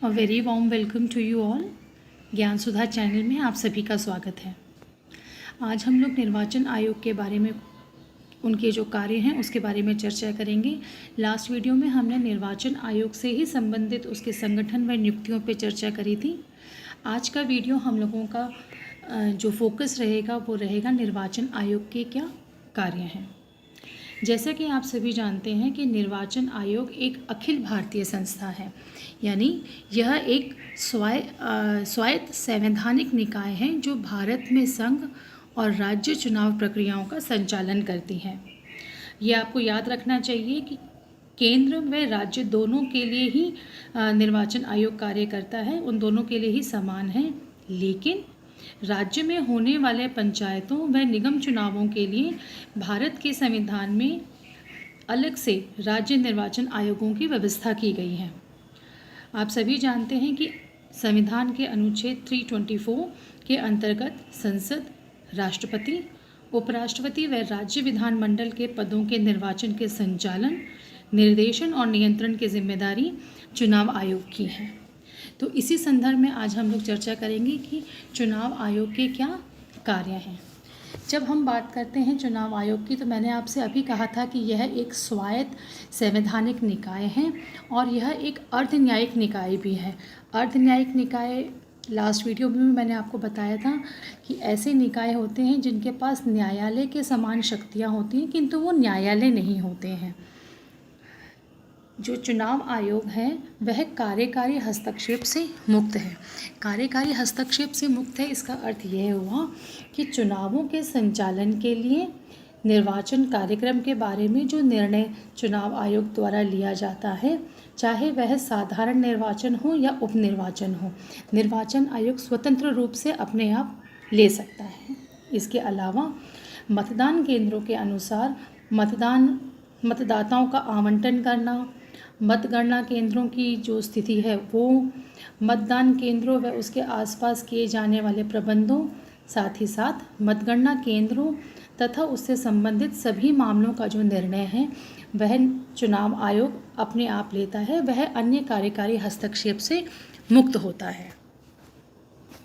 A very warm welcome to you all. Gyan Sudha channel में आप सभी का स्वागत है। आज हम लोग निर्वाचन आयोग के बारे में, उनके जो कार्य हैं उसके बारे में चर्चा करेंगे। लास्ट वीडियो में हमने निर्वाचन आयोग से ही संबंधित उसके संगठन व नियुक्तियों पर चर्चा करी थी। आज का वीडियो हम लोगों का जो फोकस रहेगा वो रहेगा निर्वाचन आयोग के क्या कार्य हैं। जैसा कि आप सभी जानते हैं कि निर्वाचन आयोग एक अखिल भारतीय संस्था है, यानी यह एक स्वायत्त संवैधानिक निकाय है जो भारत में संघ और राज्य चुनाव प्रक्रियाओं का संचालन करती है। ये आपको याद रखना चाहिए कि केंद्र व राज्य दोनों के लिए ही निर्वाचन आयोग कार्य करता है, उन दोनों के लिए ही समान है। लेकिन राज्य में होने वाले पंचायतों व निगम चुनावों के लिए भारत के संविधान में अलग से राज्य निर्वाचन आयोगों की व्यवस्था की गई है। आप सभी जानते हैं कि संविधान के अनुच्छेद 324 के अंतर्गत संसद, राष्ट्रपति, उपराष्ट्रपति व राज्य विधानमंडल के पदों के निर्वाचन के संचालन, निर्देशन और नियंत्रण की जिम्मेदारी चुनाव आयोग की है। तो इसी संदर्भ में आज हम लोग चर्चा करेंगे कि चुनाव आयोग के क्या कार्य हैं। जब हम बात करते हैं चुनाव आयोग की, तो मैंने आपसे अभी कहा था कि यह एक स्वायत्त संवैधानिक निकाय है और यह एक अर्ध न्यायिक निकाय भी है। अर्ध न्यायिक निकाय लास्ट वीडियो में भी मैंने आपको बताया था कि ऐसे निकाय होते हैं जिनके पास न्यायालय के समान शक्तियाँ होती हैं, किंतु वो न्यायालय नहीं होते हैं। जो चुनाव आयोग है वह कार्यकारी हस्तक्षेप से मुक्त है। कार्यकारी हस्तक्षेप से मुक्त है, इसका अर्थ यह हुआ कि चुनावों के संचालन के लिए निर्वाचन कार्यक्रम के बारे में जो निर्णय चुनाव आयोग द्वारा लिया जाता है, चाहे वह साधारण निर्वाचन हो या उपनिर्वाचन हो, निर्वाचन आयोग स्वतंत्र रूप से अपने आप ले सकता है। इसके अलावा मतदान केंद्रों के अनुसार मतदाताओं का आवंटन करना, मतगणना केंद्रों की जो स्थिति है वो, मतदान केंद्रों व उसके आसपास किए जाने वाले प्रबंधों, साथ ही साथ मतगणना केंद्रों तथा उससे संबंधित सभी मामलों का जो निर्णय है वह चुनाव आयोग अपने आप लेता है, वह अन्य कार्यकारी हस्तक्षेप से मुक्त होता है।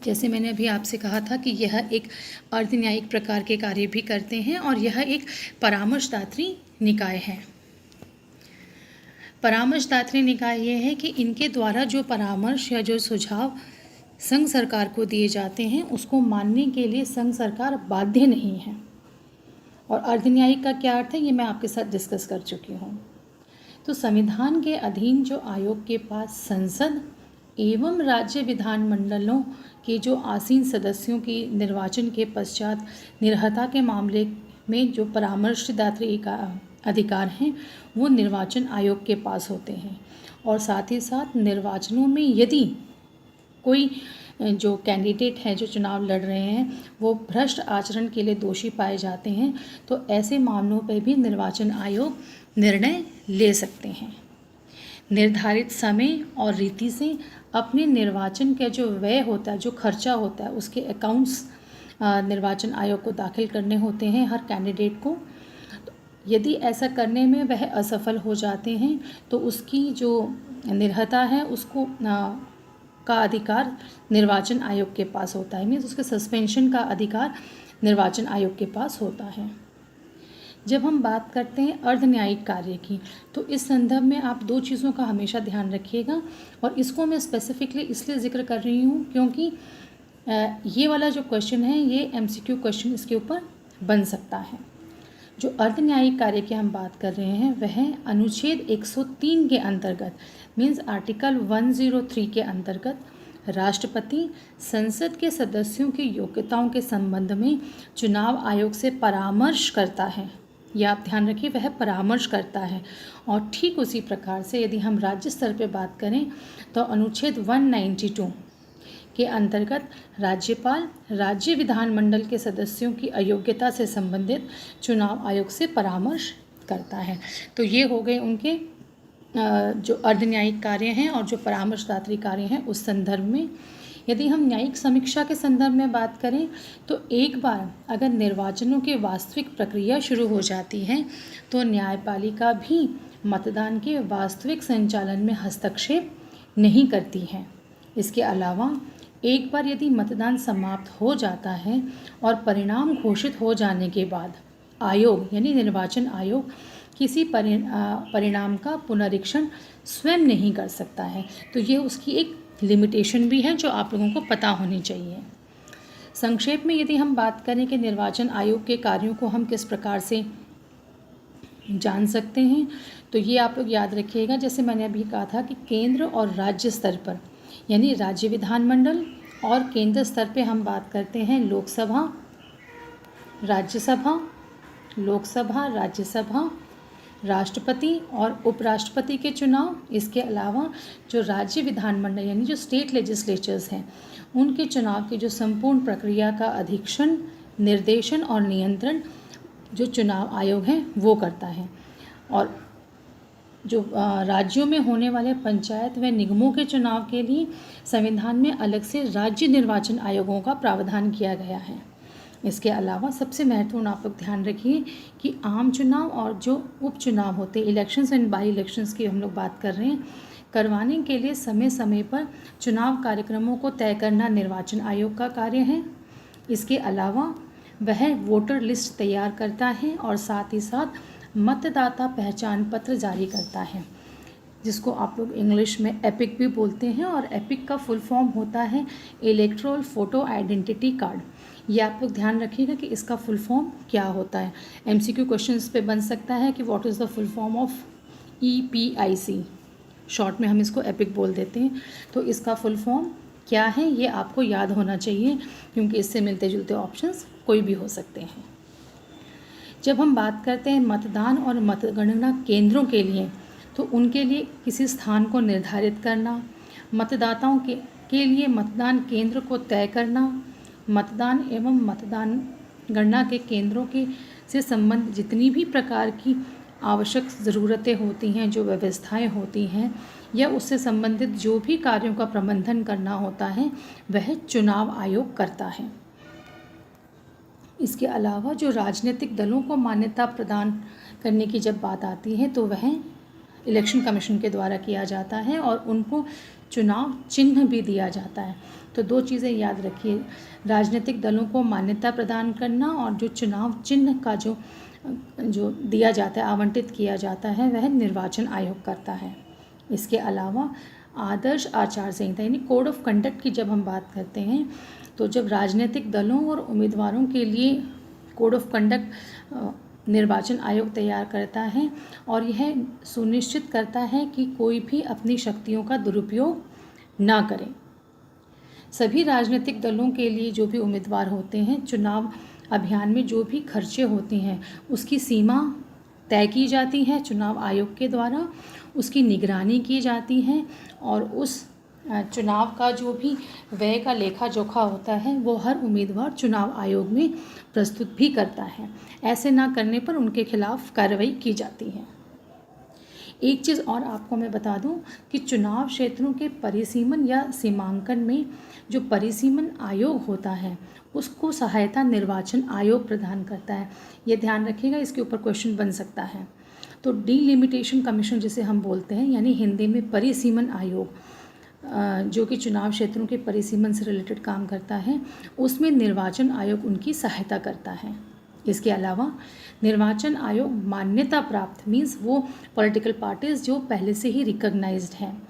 जैसे मैंने अभी आपसे कहा था कि यह एक अर्धन्यायिक प्रकार के कार्य भी करते हैं और यह एक परामर्शदात्री निकाय है। परामर्शदात्री निकाय ये है कि इनके द्वारा जो परामर्श या जो सुझाव संघ सरकार को दिए जाते हैं उसको मानने के लिए संघ सरकार बाध्य नहीं है। और अर्धन्यायिक का क्या अर्थ है ये मैं आपके साथ डिस्कस कर चुकी हूँ। तो संविधान के अधीन जो आयोग के पास संसद एवं राज्य विधानमंडलों के जो आसीन सदस्यों की निर्वाचन के पश्चात निर्हता के मामले में जो परामर्शदात्री का अधिकार हैं वो निर्वाचन आयोग के पास होते हैं। और साथ ही साथ निर्वाचनों में यदि कोई जो कैंडिडेट हैं जो चुनाव लड़ रहे हैं वो भ्रष्ट आचरण के लिए दोषी पाए जाते हैं तो ऐसे मामलों पर भी निर्वाचन आयोग निर्णय ले सकते हैं। निर्धारित समय और रीति से अपने निर्वाचन का जो व्यय होता है, जो खर्चा होता है, उसके अकाउंट्स निर्वाचन आयोग को दाखिल करने होते हैं हर कैंडिडेट को। यदि ऐसा करने में वह असफल हो जाते हैं तो उसकी जो निर्हता है उसको का अधिकार निर्वाचन आयोग के पास होता है, मीन्स उसके सस्पेंशन का अधिकार निर्वाचन आयोग के पास होता है। जब हम बात करते हैं अर्धन्यायिक कार्य की, तो इस संदर्भ में आप दो चीज़ों का हमेशा ध्यान रखिएगा और इसको मैं स्पेसिफिकली इसलिए जिक्र कर रही हूँ क्योंकि ये वाला जो क्वेश्चन है ये MCQ क्वेश्चन इसके ऊपर बन सकता है। जो अर्धन्यायिक कार्य की हम बात कर रहे हैं वह अनुच्छेद 103 के अंतर्गत, मीन्स आर्टिकल 103 के अंतर्गत राष्ट्रपति संसद के सदस्यों की योग्यताओं के संबंध में चुनाव आयोग से परामर्श करता है। यह आप ध्यान रखिए, वह परामर्श करता है। और ठीक उसी प्रकार से यदि हम राज्य स्तर पर बात करें तो अनुच्छेद 192 के अंतर्गत राज्यपाल राज्य विधानमंडल के सदस्यों की अयोग्यता से संबंधित चुनाव आयोग से परामर्श करता है। तो ये हो गए उनके जो अर्धन्यायिक कार्य हैं और जो परामर्शदात्री कार्य हैं उस संदर्भ में। यदि हम न्यायिक समीक्षा के संदर्भ में बात करें तो एक बार अगर निर्वाचनों की वास्तविक प्रक्रिया शुरू हो जाती है तो न्यायपालिका भी मतदान के वास्तविक संचालन में हस्तक्षेप नहीं करती हैं। इसके अलावा एक बार यदि मतदान समाप्त हो जाता है और परिणाम घोषित हो जाने के बाद आयोग यानी निर्वाचन आयोग किसी परिणाम का पुनरीक्षण स्वयं नहीं कर सकता है। तो ये उसकी एक लिमिटेशन भी है जो आप लोगों को पता होनी चाहिए। संक्षेप में यदि हम बात करें कि निर्वाचन आयोग के कार्यों को हम किस प्रकार से जान सकते हैं, तो ये आप लोग याद रखिएगा, जैसे मैंने अभी कहा था कि केंद्र और राज्य स्तर पर यानी राज्य विधानमंडल और केंद्र स्तर पे हम बात करते हैं लोकसभा, राज्यसभा, लोकसभा, राज्यसभा, राष्ट्रपति और उपराष्ट्रपति के चुनाव। इसके अलावा जो राज्य विधानमंडल यानी जो स्टेट लेजिस्लेचर्स हैं उनके चुनाव की जो संपूर्ण प्रक्रिया का अधीक्षण, निर्देशन और नियंत्रण जो चुनाव आयोग है वो करता है। और जो राज्यों में होने वाले पंचायत व निगमों के चुनाव के लिए संविधान में अलग से राज्य निर्वाचन आयोगों का प्रावधान किया गया है। इसके अलावा सबसे महत्वपूर्ण आप लोग ध्यान रखिए कि आम चुनाव और जो उपचुनाव होते हैं, इलेक्शंस एंड बाई इलेक्शंस की हम लोग बात कर रहे हैं, करवाने के लिए समय समय पर चुनाव कार्यक्रमों को तय करना निर्वाचन आयोग का कार्य है। इसके अलावा वह वोटर लिस्ट तैयार करता है और साथ ही साथ मतदाता पहचान पत्र जारी करता है, जिसको आप लोग इंग्लिश में एपिक भी बोलते हैं। और एपिक का फुल फॉर्म होता है इलेक्ट्रल फोटो आइडेंटिटी कार्ड। ये आप लोग ध्यान रखिएगा कि इसका फुल फॉर्म क्या होता है। एमसीक्यू क्वेश्चंस पे बन सकता है कि what is the full form of EPIC, short में हम इसको एपिक बोल देते हैं। तो इसका फुल फॉर्म क्या है ये आपको याद होना चाहिए, क्योंकि इससे मिलते जुलते ऑप्शंस कोई भी हो सकते हैं। जब हम बात करते हैं मतदान और मतगणना केंद्रों के लिए, तो उनके लिए किसी स्थान को निर्धारित करना, मतदाताओं के लिए मतदान केंद्र को तय करना, मतदान एवं मतदान गणना के केंद्रों के से संबंधित जितनी भी प्रकार की आवश्यक ज़रूरतें होती हैं, जो व्यवस्थाएं होती हैं या उससे संबंधित जो भी कार्यों का प्रबंधन करना होता है वह चुनाव आयोग करता है। इसके अलावा जो राजनीतिक दलों को मान्यता प्रदान करने की जब बात आती है तो वह इलेक्शन कमीशन के द्वारा किया जाता है और उनको चुनाव चिन्ह भी दिया जाता है। तो दो चीज़ें याद रखिए, राजनीतिक दलों को मान्यता प्रदान करना और जो चुनाव चिन्ह का जो दिया जाता है, आवंटित किया जाता है, वह निर्वाचन आयोग करता है। इसके अलावा आदर्श आचार संहिता यानी कोड ऑफ कंडक्ट की जब हम बात करते हैं, तो जब राजनीतिक दलों और उम्मीदवारों के लिए कोड ऑफ कंडक्ट निर्वाचन आयोग तैयार करता है और यह सुनिश्चित करता है कि कोई भी अपनी शक्तियों का दुरुपयोग ना करे। सभी राजनीतिक दलों के लिए जो भी उम्मीदवार होते हैं, चुनाव अभियान में जो भी खर्चे होते हैं उसकी सीमा तय की जाती है चुनाव आयोग के द्वारा, उसकी निगरानी की जाती है और उस चुनाव का जो भी व्यय का लेखा जोखा होता है वो हर उम्मीदवार चुनाव आयोग में प्रस्तुत भी करता है। ऐसे ना करने पर उनके खिलाफ कार्रवाई की जाती है। एक चीज़ और आपको मैं बता दूं कि चुनाव क्षेत्रों के परिसीमन या सीमांकन में जो परिसीमन आयोग होता है उसको सहायता निर्वाचन आयोग प्रदान करता है। ये ध्यान रखिएगा, इसके ऊपर क्वेश्चन बन सकता है। तो डीलिमिटेशन कमीशन जिसे हम बोलते हैं, यानी हिंदी में परिसीमन आयोग, जो कि चुनाव क्षेत्रों के परिसीमन से रिलेटेड काम करता है, उसमें निर्वाचन आयोग उनकी सहायता करता है। इसके अलावा निर्वाचन आयोग मान्यता प्राप्त मीन्स वो पॉलिटिकल पार्टीज़ जो पहले से ही रिकॉग्नाइज्ड हैं,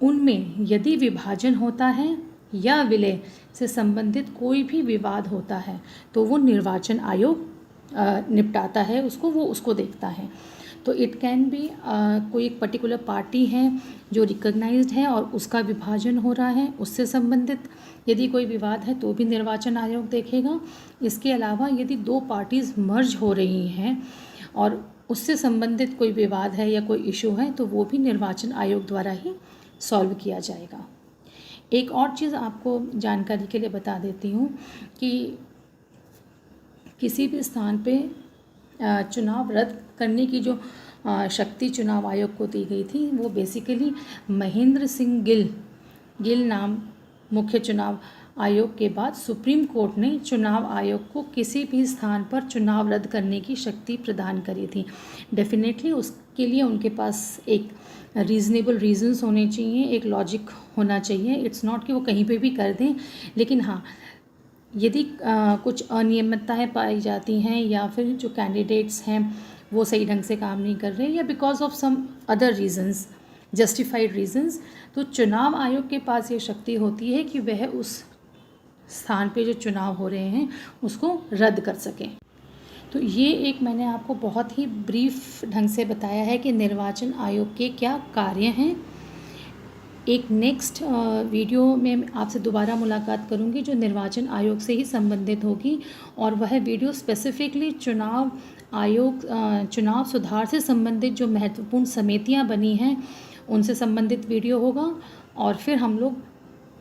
उनमें यदि विभाजन होता है या विलय से संबंधित कोई भी विवाद होता है तो वो निर्वाचन आयोग निपटाता है, वो उसको देखता है। तो इट कैन बी कोई एक पर्टिकुलर पार्टी है जो रिकॉग्नाइज्ड है और उसका विभाजन हो रहा है, उससे संबंधित यदि कोई विवाद है तो भी निर्वाचन आयोग देखेगा। इसके अलावा यदि दो पार्टीज़ मर्ज हो रही हैं और उससे संबंधित कोई विवाद है या कोई इशू है तो वो भी निर्वाचन आयोग द्वारा ही सॉल्व किया जाएगा। एक और चीज़ आपको जानकारी के लिए बता देती हूँ कि किसी भी स्थान पे चुनाव रद्द करने की जो शक्ति चुनाव आयोग को दी गई थी वो बेसिकली महेंद्र सिंह गिल नाम मुख्य चुनाव आयोग के बाद सुप्रीम कोर्ट ने चुनाव आयोग को किसी भी स्थान पर चुनाव रद्द करने की शक्ति प्रदान करी थी। डेफिनेटली उसके लिए उनके पास एक रीज़नेबल रीजंस होने चाहिए, एक लॉजिक होना चाहिए। इट्स नॉट कि वो कहीं पे भी कर दें, लेकिन हाँ, यदि कुछ अनियमितताएं पाई जाती हैं या फिर जो कैंडिडेट्स हैं वो सही ढंग से काम नहीं कर रहे या because of some other reasons, justified reasons, तो चुनाव आयोग के पास ये शक्ति होती है कि वह उस स्थान पे जो चुनाव हो रहे हैं उसको रद्द कर सकें। तो ये एक मैंने आपको बहुत ही ब्रीफ ढंग से बताया है कि निर्वाचन आयोग के क्या कार्य हैं। एक नेक्स्ट वीडियो में आपसे दोबारा मुलाकात करूंगी जो निर्वाचन आयोग से ही संबंधित होगी, और वह वीडियो स्पेसिफिकली चुनाव आयोग चुनाव सुधार से संबंधित जो महत्वपूर्ण समितियां बनी हैं उनसे संबंधित वीडियो होगा। और फिर हम लोग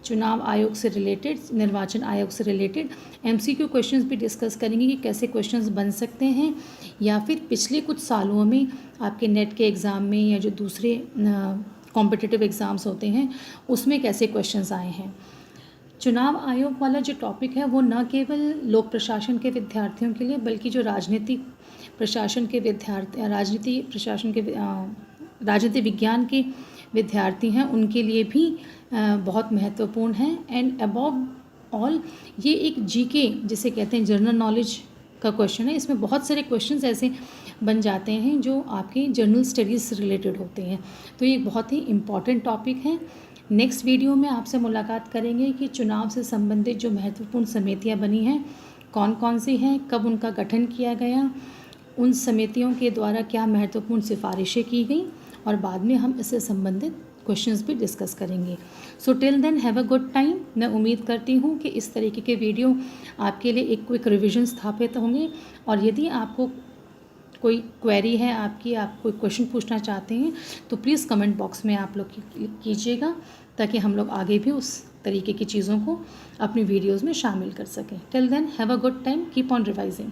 चुनाव आयोग से रिलेटेड, निर्वाचन आयोग से रिलेटेड MCQ क्वेश्चंस भी डिस्कस करेंगे कि कैसे क्वेश्चंस बन सकते हैं, या फिर पिछले कुछ सालों में आपके नेट के एग्ज़ाम में या जो दूसरे कॉम्पिटिटिव एग्ज़ाम्स होते हैं उसमें कैसे क्वेश्चंस आए हैं। चुनाव आयोग वाला जो टॉपिक है वो न केवल लोक प्रशासन के विद्यार्थियों के लिए बल्कि जो राजनीतिक प्रशासन के विद्यार्थी, राजनीति विज्ञान के विद्यार्थी हैं उनके लिए भी बहुत महत्वपूर्ण है। एंड अबव ऑल ये एक GK जिसे कहते हैं जनरल नॉलेज का क्वेश्चन है। इसमें बहुत सारे क्वेश्चंस ऐसे बन जाते हैं जो आपके जनरल स्टडीज़ से रिलेटेड होते हैं, तो ये बहुत ही इम्पॉर्टेंट टॉपिक है। नेक्स्ट वीडियो में आपसे मुलाकात करेंगे कि चुनाव से संबंधित जो महत्वपूर्ण समितियां बनी हैं कौन कौन सी हैं, कब उनका गठन किया गया, उन समितियों के द्वारा क्या महत्वपूर्ण सिफारिशें की गई, और बाद में हम इससे संबंधित क्वेश्चंस भी डिस्कस करेंगे। So till then have a good time. मैं उम्मीद करती हूँ कि इस तरीके के वीडियो आपके लिए एक क्विक रिवीजन स्थापित होंगे, और यदि आपको कोई क्वेरी है आपकी, आप कोई क्वेश्चन पूछना चाहते हैं तो प्लीज़ कमेंट बॉक्स में आप लोग कीजिएगा ताकि हम लोग आगे भी उस तरीके की चीज़ों को अपनी वीडियोज़ में शामिल कर सकें। Till then have a good time, keep on revising.